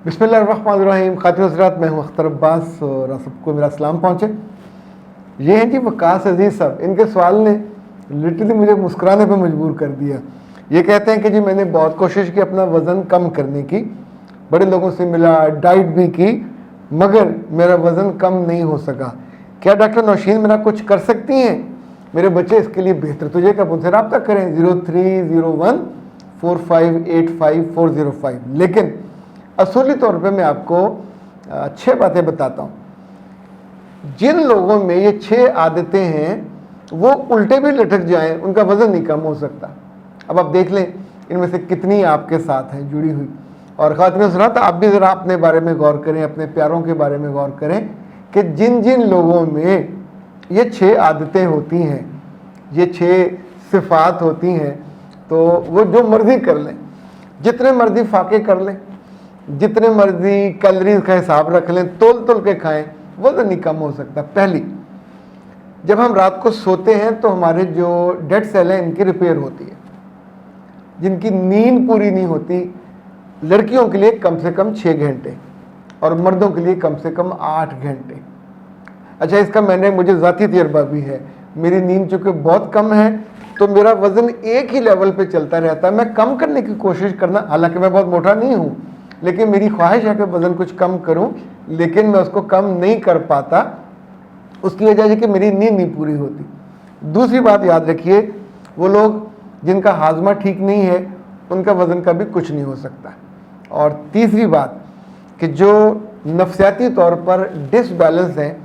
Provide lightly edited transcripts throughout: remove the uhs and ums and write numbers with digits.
बिस्मिल्लाहिर्रहमानिर्रहीम। खातिन हज़रात, मैं हूँ अख्तर अब्बास और आप सबको मेरा सलाम पहुँचे। ये हैं जी वकास अजीज़ साहब। इनके सवाल ने लिटरली मुझे मुस्कुराने पे मजबूर कर दिया। ये कहते हैं कि जी मैंने बहुत कोशिश की अपना वज़न कम करने की, बड़े लोगों से मिला, डाइट भी की, मगर मेरा वज़न कम नहीं हो सका। क्या डॉक्टर नौशीन मेरा कुछ कर सकती हैं? मेरे बच्चे इसके लिए बेहतर, तो ये कब उनसे रब्ता करें 03014585 405। लेकिन असूली तौर पे मैं आपको 6 बातें बताता हूँ। जिन लोगों में ये 6 आदतें हैं वो उल्टे भी लटक जाएं, उनका वज़न नहीं कम हो सकता। अब आप देख लें इनमें से कितनी आपके साथ हैं जुड़ी हुई। और ख़ातिन हज़रात, आप भी ज़रा अपने बारे में गौर करें, अपने प्यारों के बारे में गौर करें कि जिन जिन लोगों में ये 6 आदतें होती हैं, ये 6 सिफ़ात होती हैं, तो वो जो मर्ज़ी कर लें, जितने मर्ज़ी फाके कर लें, जितने मर्जी कैलोरीज का हिसाब रख लें, तोल के खाएं, वज़न नहीं कम हो सकता। पहली, जब हम रात को सोते हैं तो हमारे जो डेड सेल हैं इनकी रिपेयर होती है। जिनकी नींद पूरी नहीं होती, लड़कियों के लिए कम से कम 6 घंटे और मर्दों के लिए कम से कम 8 घंटे। अच्छा, इसका मुझे ज़ाती तजर्बा भी है। मेरी नींद चूँकि बहुत कम है तो मेरा वज़न एक ही लेवल पे चलता रहता है। मैं कम करने की कोशिश करना, हालांकि मैं बहुत मोटा नहीं हूँ, लेकिन मेरी ख्वाहिश है कि वज़न कुछ कम करूं, लेकिन मैं उसको कम नहीं कर पाता। उसकी वजह है कि मेरी नींद नहीं पूरी होती। दूसरी बात याद रखिए, वो लोग जिनका हाजमा ठीक नहीं है उनका वज़न का भी कुछ नहीं हो सकता। और तीसरी बात कि जो नफ्सियाती तौर पर डिसबैलेंस हैं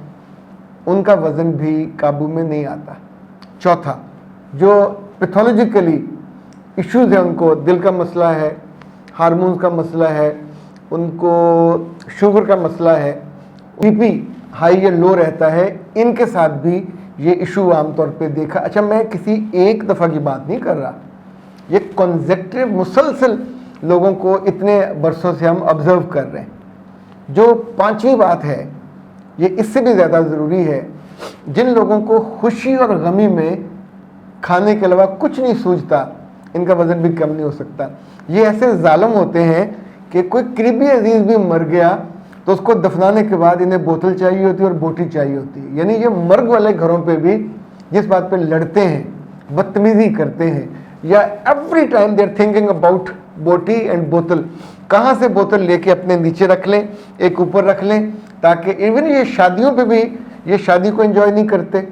उनका वज़न भी काबू में नहीं आता। चौथा, जो पैथोलॉजिकली इश्यूज़ हैं, उनको दिल का मसला है, हार्मोन्स का मसला है, उनको शुगर का मसला है, बीपी हाई या लो रहता है, इनके साथ भी ये इशू आमतौर पे देखा। अच्छा, मैं किसी एक दफ़ा की बात नहीं कर रहा, ये कॉन्जेक्टिव मुसलसल लोगों को इतने बरसों से हम ऑब्ज़र्व कर रहे हैं। जो पांचवी बात है, ये इससे भी ज़्यादा ज़रूरी है। जिन लोगों को खुशी और गमी में खाने के अलावा कुछ नहीं सूझता, इनका वज़न भी कम नहीं हो सकता। ये ऐसे जालिम होते हैं कि कोई करीबी अजीज़ भी मर गया तो उसको दफनाने के बाद इन्हें बोतल चाहिए होती है और बोटी चाहिए होती है। यानी ये मर्ग वाले घरों पे भी जिस बात पे लड़ते हैं, बदतमीज़ी करते हैं, या every time they are thinking about बोटी एंड बोतल। कहाँ से बोतल लेके अपने नीचे रख लें, एक ऊपर रख लें, ताकि इवन ये शादियों पे भी ये शादी को एंजॉय नहीं करते।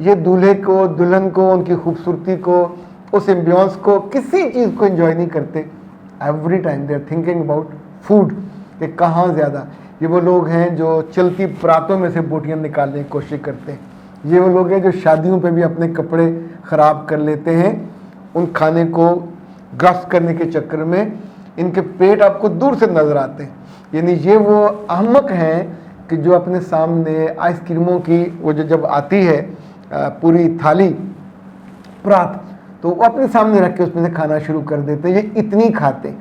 ये दूल्हे को, दुल्हन को, उनकी खूबसूरती को, उस एम्बियंस को, किसी चीज़ को एंजॉय नहीं करते। Every time they are thinking about food, कि कहाँ ज़्यादा। ये वो लोग हैं जो चलती परातों में से बोटियाँ निकालने की कोशिश करते हैं। ये वो लोग हैं जो शादियों पे भी अपने कपड़े ख़राब कर लेते हैं उन खाने को ग्रस्त करने के चक्कर में। इनके पेट आपको दूर से नज़र आते हैं। यानी ये वो अहमक हैं कि जो अपने सामने आइसक्रीमों की वो जो जब आती है पूरी थाली परात, तो वो अपने सामने रख के उसमें से खाना शुरू कर देते हैं। ये इतनी खाते।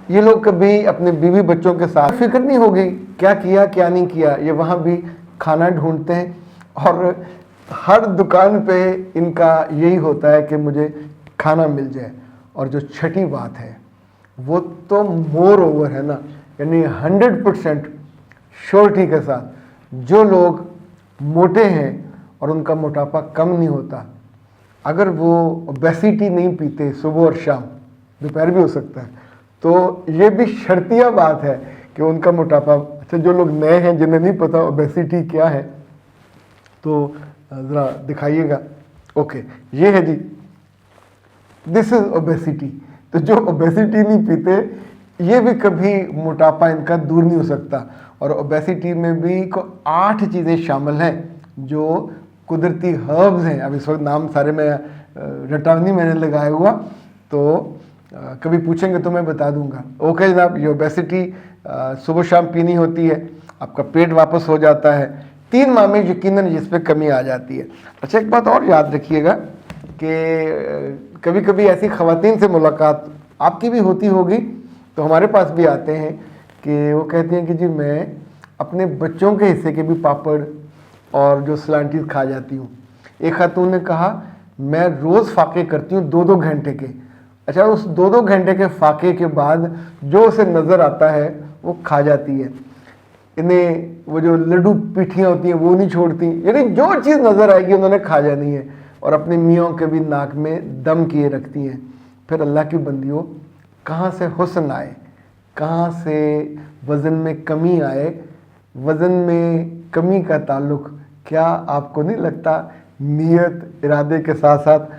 ये लोग कभी अपने बीवी बच्चों के साथ फिक्र नहीं होगी क्या किया क्या नहीं किया, ये वहाँ भी खाना ढूंढते हैं। और हर दुकान पे इनका यही होता है कि मुझे खाना मिल जाए। और जो छठी बात है वो तो मोर ओवर है ना, यानी 100% श्योरिटी के साथ जो लोग मोटे हैं और उनका मोटापा कम नहीं होता, अगर वो ओबेसिटी नहीं पीते सुबह और शाम, दोपहर भी हो सकता है, तो ये भी शर्तिया बात है कि उनका मोटापा। अच्छा, जो लोग नए हैं जिन्हें नहीं पता ओबेसिटी क्या है, तो ज़रा दिखाइएगा। ओके, ये है जी, दिस इज़ ओबेसिटी। तो जो ओबेसिटी नहीं पीते, ये भी कभी मोटापा इनका दूर नहीं हो सकता। और ओबेसिटी में भी 8 चीज़ें शामिल हैं जो कुदरती हर्ब्स हैं। अब इस वक्त नाम सारे में रटा नहीं मैंने लगाया हुआ, तो कभी पूछेंगे तो मैं बता दूंगा। ओके जनाब, ये ओबेसिटी सुबह शाम पीनी होती है, आपका पेट वापस हो जाता है। 3 माह में यकीनन जिस पे कमी आ जाती है। अच्छा, एक बात और याद रखिएगा कि कभी कभी ऐसी ख़वातीन से मुलाकात आपकी भी होती होगी, तो हमारे पास भी आते हैं कि वो कहते हैं कि जी मैं अपने बच्चों के हिस्से के भी पापड़ और जो सलांटीज खा जाती हूँ। एक खातून ने कहा मैं रोज़ फाके करती हूँ 2-2 घंटे के। اچھا اس 2-2 گھنٹے کے فاقے کے بعد جو اسے نظر آتا ہے وہ کھا جاتی ہے. انہیں وہ جو لڈو پیٹھیاں ہوتی ہیں وہ نہیں چھوڑتی، یعنی جو چیز نظر آئے گی انہوں نے کھا جانی ہے، اور اپنے میوں کے بھی ناک میں دم کیے رکھتی ہیں. پھر اللہ کی بندیوں، کہاں سے حسن آئے، کہاں سے وزن میں کمی آئے؟ وزن میں کمی کا تعلق کیا آپ کو نہیں لگتا نیت ارادے کے ساتھ ساتھ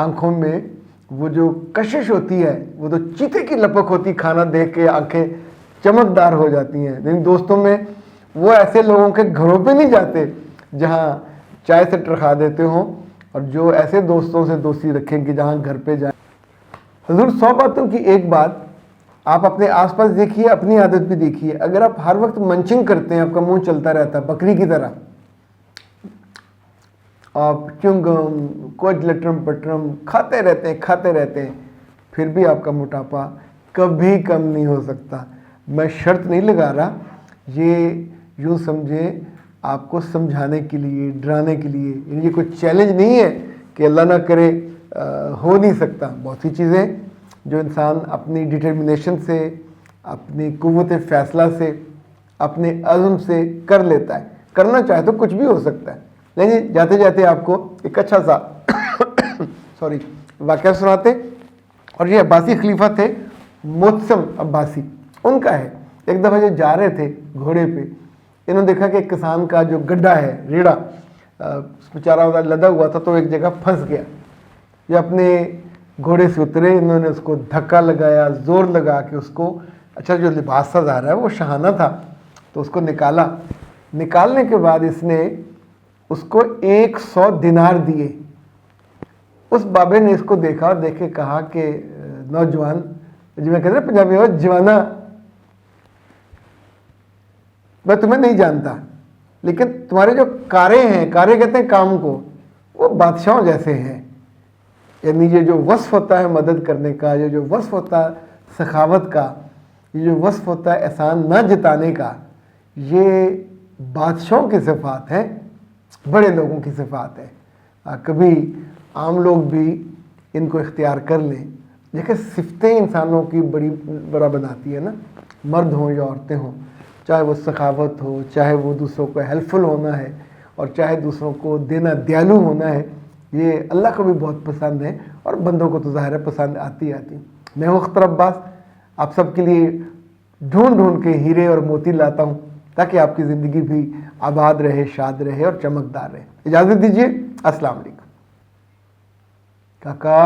آنکھوں میں وہ جو کشش ہوتی ہے، وہ تو چیتے کی لپک ہوتی، کھانا دیکھ کے آنکھیں چمکدار ہو جاتی ہیں. لیکن دوستوں میں وہ ایسے لوگوں کے گھروں پہ نہیں جاتے جہاں چائے سے ٹرکھا دیتے ہوں، اور جو ایسے دوستوں سے دوستی رکھیں کہ جہاں گھر پہ جائیں. حضور 100 باتوں کی ایک بات آپ اپنے آس پاس دیکھیے، اپنی عادت بھی دیکھیے. اگر آپ ہر وقت منچنگ کرتے ہیں، آپ کا منہ چلتا رہتا ہے بکری کی طرح، آپ چنگم کچھ لٹرم پٹرم کھاتے رہتے ہیں، پھر بھی آپ کا موٹاپا کبھی کم نہیں ہو سکتا. میں شرط نہیں لگا رہا، یہ یوں سمجھیں آپ کو سمجھانے کے لیے، ڈرانے کے لیے. یہ کوئی چیلنج نہیں ہے کہ اللہ نہ کرے ہو نہیں سکتا. بہت سی چیزیں جو انسان اپنی ڈٹرمنیشن سے، اپنی قوت فیصلہ سے، اپنے عزم سے کر لیتا ہے. کرنا چاہے تو کچھ بھی ہو سکتا ہے. لیکن جاتے جاتے آپ کو ایک اچھا سا واقعہ سناتے. اور یہ عباسی خلیفہ تھے متسم عباسی، ان کا ہے. ایک دفعہ جو جا رہے تھے گھوڑے پہ، انہوں نے دیکھا کہ ایک کسان کا جو گڈھا ہے، ریڑا، اس پہ چارہ لدا ہوا تھا تو ایک جگہ پھنس گیا. یہ اپنے گھوڑے سے اترے، انہوں نے اس کو دھکا لگایا، زور لگا کے اس کو، اچھا جو لباس سا آ رہا ہے وہ شہانہ تھا، تو اس کو نکالا. نکالنے کے بعد اس نے اس کو 100 دینار دیے. اس بابے نے اس کو دیکھا اور دیکھ کے کہا کہ نوجوان، جو میں کہتے ہیں پنجابی میں جوانا، میں تمہیں نہیں جانتا، لیکن تمہارے جو کارے ہیں، کارے کہتے ہیں کام کو، وہ بادشاہوں جیسے ہیں. یعنی یہ جو وصف ہوتا ہے مدد کرنے کا، یہ جو وصف ہوتا ہے سخاوت کا، یہ جو وصف ہوتا ہے احسان نہ جتانے کا، یہ بادشاہوں کی صفات ہیں، بڑے لوگوں کی صفات ہے. کبھی عام لوگ بھی ان کو اختیار کر لیں. دیکھیں صفتیں انسانوں کی بڑا بناتی ہے نا، مرد ہوں یا عورتیں ہوں، چاہے وہ سخاوت ہو، چاہے وہ دوسروں کو ہیلپ فل ہونا ہے، اور چاہے دوسروں کو دینا دیالو ہونا ہے. یہ اللہ کو بھی بہت پسند ہے، اور بندوں کو تو ظاہر ہے پسند آتی. میں ہوں اختر عباس، آپ سب کے لیے ڈھونڈ کے ہیرے اور موتی لاتا ہوں تاکہ آپ کی زندگی بھی آباد رہے، شاد رہے اور چمکدار رہے. اجازت دیجیے، السلام علیکم. کاکا